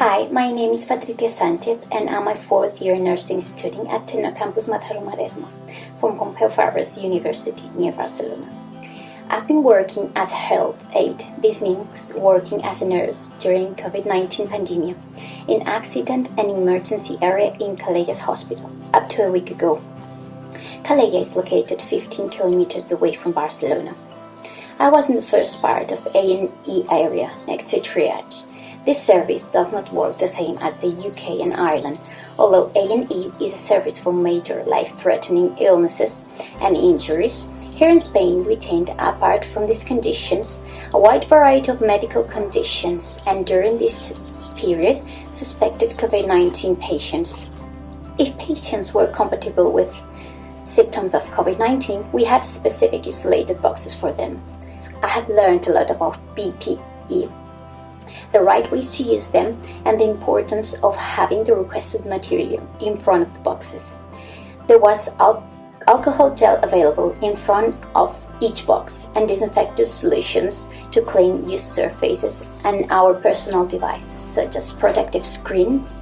Hi, my name is Patricia Sanchez and I'm a fourth-year nursing student at TecnoCampus Maresma from Pompeu Fabras University near Barcelona. I've been working as a health aide. This means working as a nurse during COVID-19 pandemic in accident and emergency area in Calellas Hospital up to a week ago. Calella is located 15 kilometers away from Barcelona. I was in the first part of A&E area next to triage. This service does not work the same as the UK and Ireland, although A&E is a service for major life-threatening illnesses and injuries. Here in Spain, we tend, apart from these conditions, a wide variety of medical conditions, and during this period, suspected COVID-19 patients. If patients were compatible with symptoms of COVID-19, we had specific isolated boxes for them. I had learned a lot about PPE, the right ways to use them, and the importance of having the requested material in front of the boxes. There was alcohol gel available in front of each box and disinfectant solutions to clean used surfaces and our personal devices such as protective screens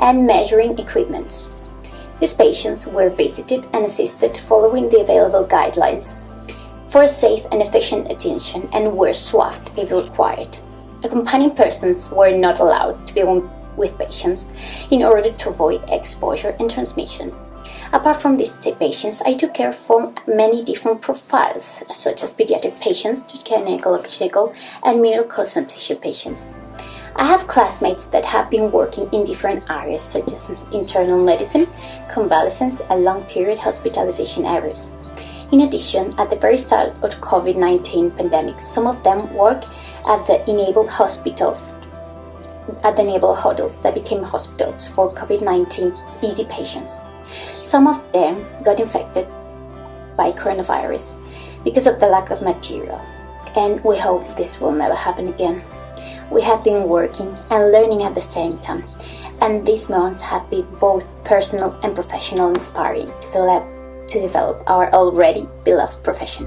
and measuring equipment. These patients were visited and assisted following the available guidelines for a safe and efficient attention and were swabbed if required. Accompanying persons were not allowed to be with patients in order to avoid exposure and transmission. Apart from these patients, I took care of many different profiles, such as pediatric patients, gynecological, and medical consultation patients. I have classmates that have been working in different areas, such as internal medicine, convalescence, and long-period hospitalization areas. In addition, at the very start of the COVID-19 pandemic, some of them work at the enabled hospitals, huddles that became hospitals for COVID-19 easy patients. Some of them got infected by coronavirus because of the lack of material, and we hope this will never happen again. We have been working and learning at the same time, and these months have been both personal and professional inspiring to develop our already beloved profession.